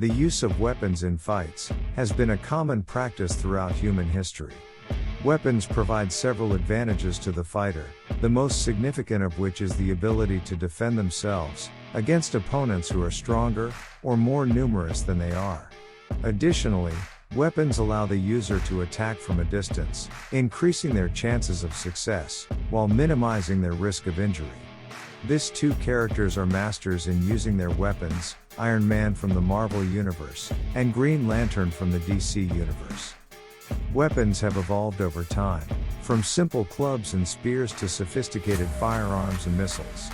The use of weapons in fights has been a common practice throughout human history. Weapons provide several advantages to the fighter, the most significant of which is the ability to defend themselves against opponents who are stronger or more numerous than they are. Additionally, weapons allow the user to attack from a distance, increasing their chances of success, while minimizing their risk of injury. These two characters are masters in using their weapons, Iron Man from the Marvel Universe, and Green Lantern from the DC Universe. Weapons have evolved over time, from simple clubs and spears to sophisticated firearms and missiles.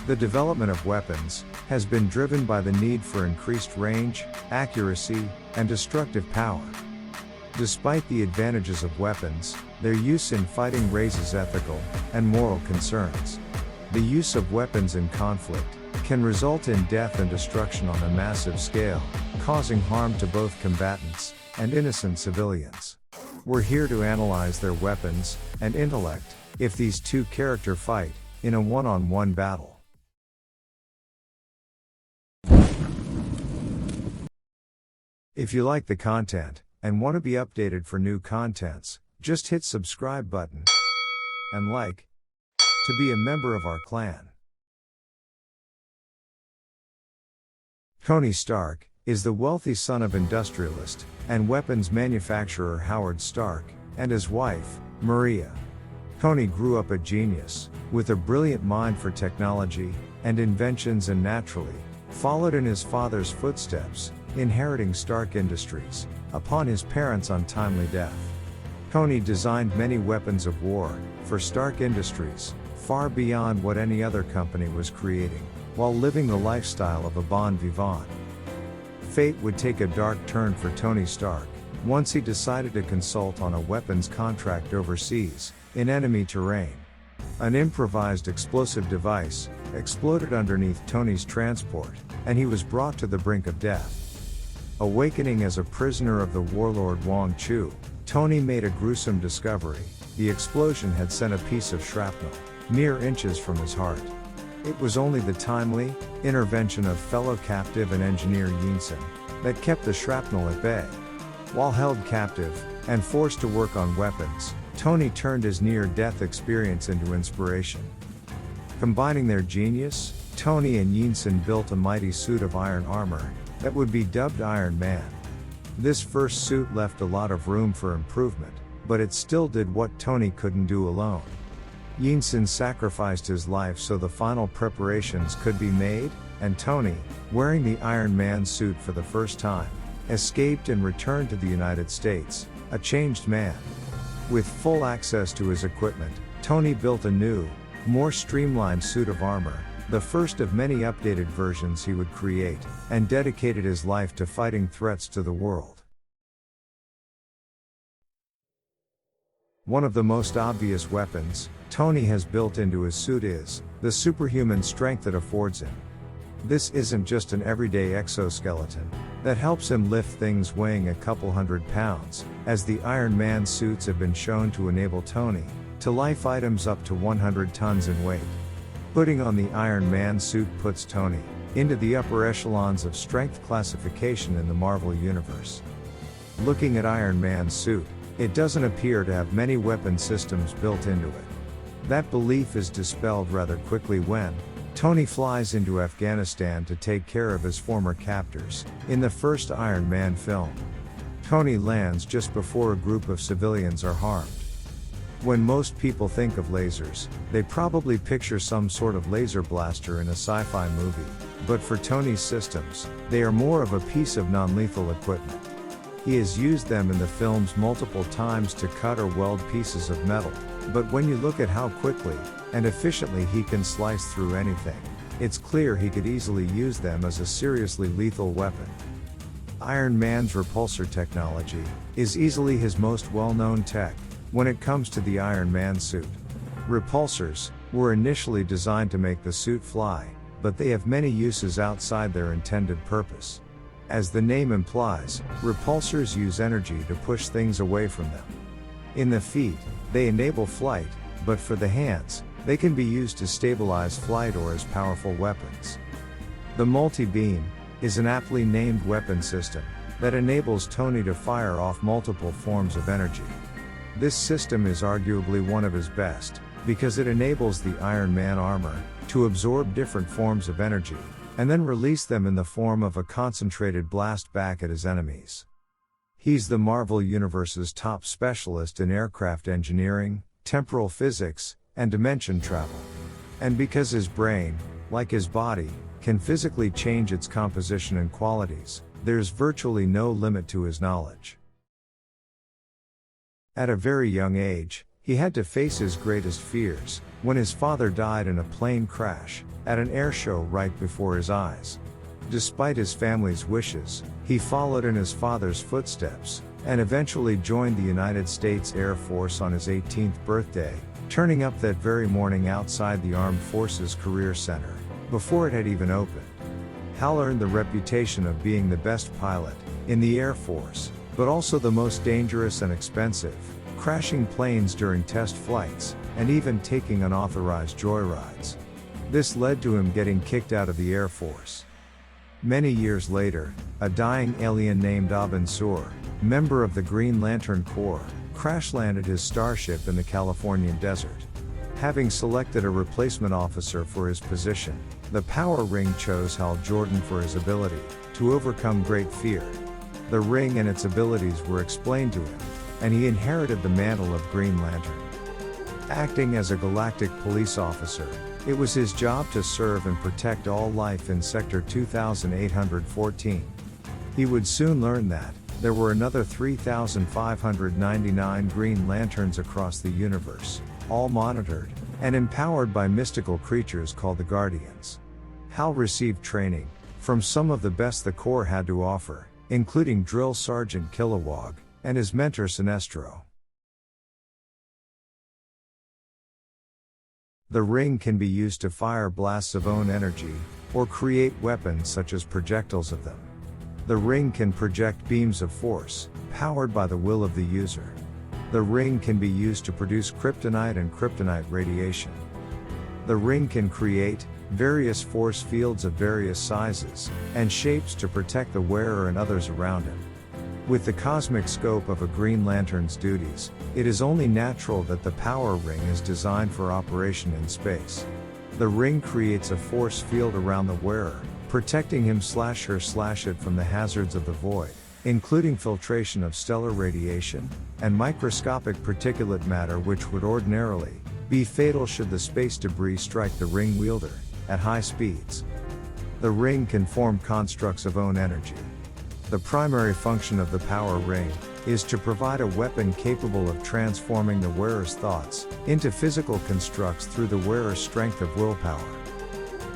The development of weapons has been driven by the need for increased range, accuracy, and destructive power. Despite the advantages of weapons, their use in fighting raises ethical and moral concerns. The use of weapons in conflict can result in death and destruction on a massive scale, causing harm to both combatants and innocent civilians. We're here to analyze their weapons and intellect if these two characters fight in a one-on-one battle. If you like the content and want to be updated for new contents, just hit subscribe button and like to be a member of our clan. Tony Stark is the wealthy son of industrialist and weapons manufacturer Howard Stark and his wife, Maria. Tony grew up a genius, with a brilliant mind for technology and inventions, and naturally followed in his father's footsteps, inheriting Stark Industries upon his parents' untimely death. Tony designed many weapons of war for Stark Industries, far beyond what any other company was creating, while living the lifestyle of a bon vivant. Fate would take a dark turn for Tony Stark once he decided to consult on a weapons contract overseas, in enemy terrain. An improvised explosive device exploded underneath Tony's transport, and he was brought to the brink of death. Awakening as a prisoner of the warlord Wong Chu, Tony made a gruesome discovery: the explosion had sent a piece of shrapnel mere inches from his heart. It was only the timely intervention of fellow captive and engineer Yinsen that kept the shrapnel at bay. While held captive and forced to work on weapons, Tony turned his near-death experience into inspiration. Combining their genius, Tony and Yinsen built a mighty suit of iron armor that would be dubbed Iron Man. This first suit left a lot of room for improvement, but it still did what Tony couldn't do alone. Yinsen sacrificed his life so the final preparations could be made, and Tony, wearing the Iron Man suit for the first time, escaped and returned to the United States, a changed man. With full access to his equipment, Tony built a new, more streamlined suit of armor, the first of many updated versions he would create, and dedicated his life to fighting threats to the world. One of the most obvious weapons Tony has built into his suit is the superhuman strength it affords him. This isn't just an everyday exoskeleton that helps him lift things weighing a couple hundred pounds, as the Iron Man suits have been shown to enable Tony to lift items up to 100 tons in weight. Putting on the Iron Man suit puts Tony into the upper echelons of strength classification in the Marvel Universe. Looking at Iron Man's suit, it doesn't appear to have many weapon systems built into it. That belief is dispelled rather quickly when Tony flies into Afghanistan to take care of his former captors in the first Iron Man film. Tony lands just before a group of civilians are harmed. When most people think of lasers, they probably picture some sort of laser blaster in a sci-fi movie, but for Tony's systems, they are more of a piece of non-lethal equipment. He has used them in the films multiple times to cut or weld pieces of metal, but when you look at how quickly and efficiently he can slice through anything, it's clear he could easily use them as a seriously lethal weapon. Iron Man's repulsor technology is easily his most well-known tech when it comes to the Iron Man suit. Repulsors were initially designed to make the suit fly, but they have many uses outside their intended purpose. As the name implies, repulsors use energy to push things away from them. In the feet, they enable flight, but for the hands, they can be used to stabilize flight or as powerful weapons. The multi-beam is an aptly named weapon system that enables Tony to fire off multiple forms of energy. This system is arguably one of his best, because it enables the Iron Man armor to absorb different forms of energy, and then release them in the form of a concentrated blast back at his enemies. He's the Marvel Universe's top specialist in aircraft engineering, temporal physics, and dimension travel. And because his brain, like his body, can physically change its composition and qualities, there's virtually no limit to his knowledge. At a very young age, he had to face his greatest fears, when his father died in a plane crash, at an air show right before his eyes. Despite his family's wishes, he followed in his father's footsteps, and eventually joined the United States Air Force on his 18th birthday, turning up that very morning outside the Armed Forces Career Center, before it had even opened. Hal earned the reputation of being the best pilot in the Air Force, but also the most dangerous and expensive, crashing planes during test flights, and even taking unauthorized joyrides. This led to him getting kicked out of the Air Force. Many years later, a dying alien named Abin Sur, member of the Green Lantern Corps, crash-landed his starship in the Californian desert. Having selected a replacement officer for his position, the Power Ring chose Hal Jordan for his ability to overcome great fear. The ring and its abilities were explained to him, and he inherited the mantle of Green Lantern. Acting as a galactic police officer, it was his job to serve and protect all life in Sector 2814. He would soon learn that there were another 3,599 Green Lanterns across the universe, all monitored and empowered by mystical creatures called the Guardians. Hal received training from some of the best the Corps had to offer, including Drill Sergeant Kilowog and his mentor Sinestro. The ring can be used to fire blasts of own energy, or create weapons such as projectiles of them. The ring can project beams of force, powered by the will of the user. The ring can be used to produce kryptonite and kryptonite radiation. The ring can create various force fields of various sizes and shapes to protect the wearer and others around him. With the cosmic scope of a Green Lantern's duties, it is only natural that the Power Ring is designed for operation in space. The ring creates a force field around the wearer, protecting him/her/it from the hazards of the void, including filtration of stellar radiation and microscopic particulate matter, which would ordinarily be fatal should the space debris strike the ring wielder at high speeds. The ring can form constructs of own energy. The primary function of the Power Ring is to provide a weapon capable of transforming the wearer's thoughts into physical constructs through the wearer's strength of willpower.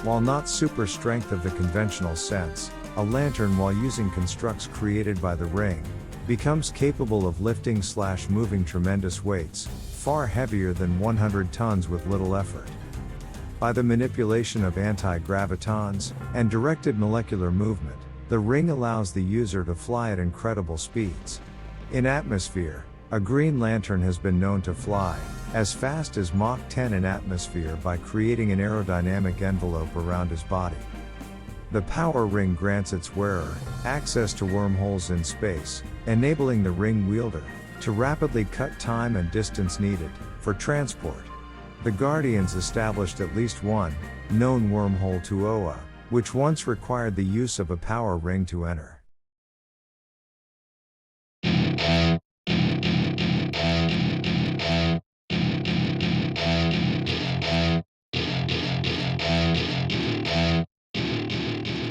While not super strength of the conventional sense, a lantern, while using constructs created by the ring, becomes capable of lifting/moving tremendous weights, far heavier than 100 tons with little effort. By the manipulation of anti-gravitons and directed molecular movement, the ring allows the user to fly at incredible speeds. In atmosphere, a Green Lantern has been known to fly as fast as Mach 10 in atmosphere by creating an aerodynamic envelope around his body. The Power Ring grants its wearer access to wormholes in space, enabling the ring wielder to rapidly cut time and distance needed for transport. The Guardians established at least one known wormhole to Oa, which once required the use of a Power Ring to enter.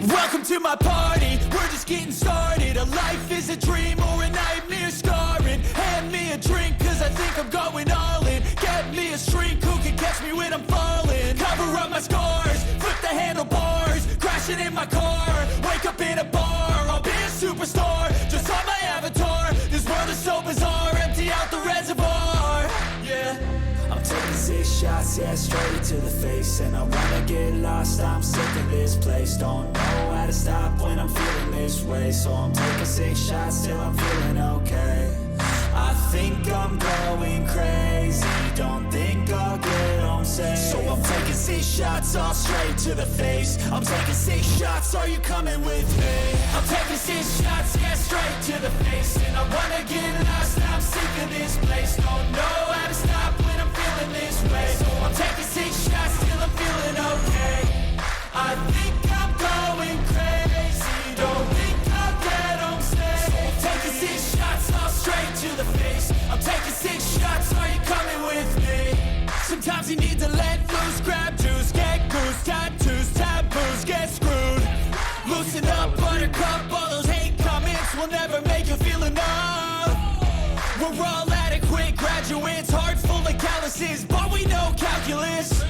Welcome to my party, we're just getting started. A life is a dream or a nightmare scarring. Hand me a drink cause I think I'm going all in. Get me a shrink who can catch me when I'm falling. Cover up my scars, flip the handlebars. Crashing in my car, wake up in a bar. I'll be a superstar, just on my avatar. This world is so bizarre, empty out the reservoir. Yeah, I'm taking 6 shots shots, yeah, straight to the face. And I wanna get lost, I'm sick of this place. Don't know how to stop when I'm feeling this way. So I'm taking 6 shots till I'm feeling okay. I think I'm going crazy, don't think I'll get home safe. So I'm taking 6 shots, all straight to the face. I'm taking 6 shots, are you coming with me? I'm taking 6 shots, yeah, straight to the face. And I wanna get lost, I'm sick of this place. Don't know how to stop when I'm feeling this way. So I'm taking 6 shots till I'm feeling okay. I think I'm going crazy, don't think I'll get home safe. So I'm taking 6 shots, all straight to the face. I'm taking 6 shots, are you coming with me? Sometimes you need to let loose, grab juice, get goose, tattoos, taboos, get screwed. Loosen up, buttercup, all those hate comments will never make you feel enough. We're all adequate graduates, heart full of calluses, but we know calculus.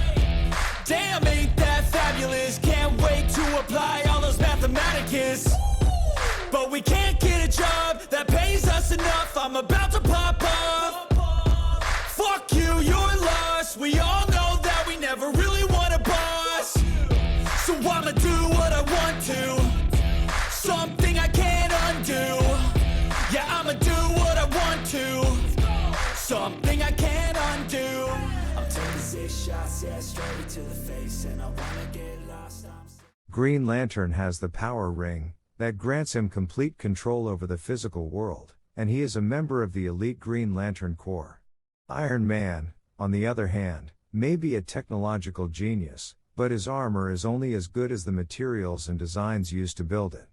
Damn, ain't that fabulous? Can't wait to apply all those mathematicus. But we can't get a job that pays us enough. I'm about to pop up. Fuck you, you're lost. We all know that we never really want a boss. So I'ma do what I want to, something I can't undo. Yeah, I'ma do what I want to, something I can't undo. I'm taking 6 shots, yeah, straight to the face. And I wanna get lost, Green Lantern has the power ring that grants him complete control over the physical world, and he is a member of the elite Green Lantern Corps. Iron Man, on the other hand, may be a technological genius, but his armor is only as good as the materials and designs used to build it.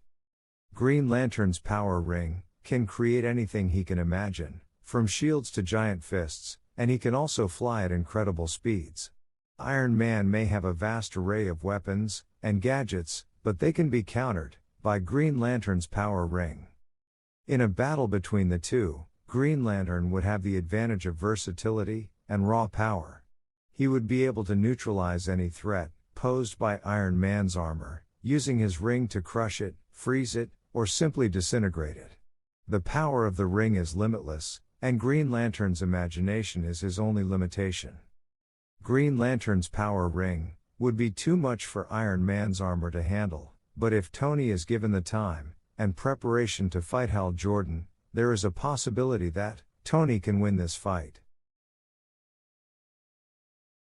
Green Lantern's power ring can create anything he can imagine, from shields to giant fists, and he can also fly at incredible speeds. Iron Man may have a vast array of weapons and gadgets, but they can be countered by Green Lantern's power ring. In a battle between the two, Green Lantern would have the advantage of versatility and raw power. He would be able to neutralize any threat posed by Iron Man's armor, using his ring to crush it, freeze it, or simply disintegrate it. The power of the ring is limitless, and Green Lantern's imagination is his only limitation. Green Lantern's power ring would be too much for Iron Man's armor to handle, but if Tony is given the time and preparation to fight Hal Jordan, there is a possibility that Tony can win this fight.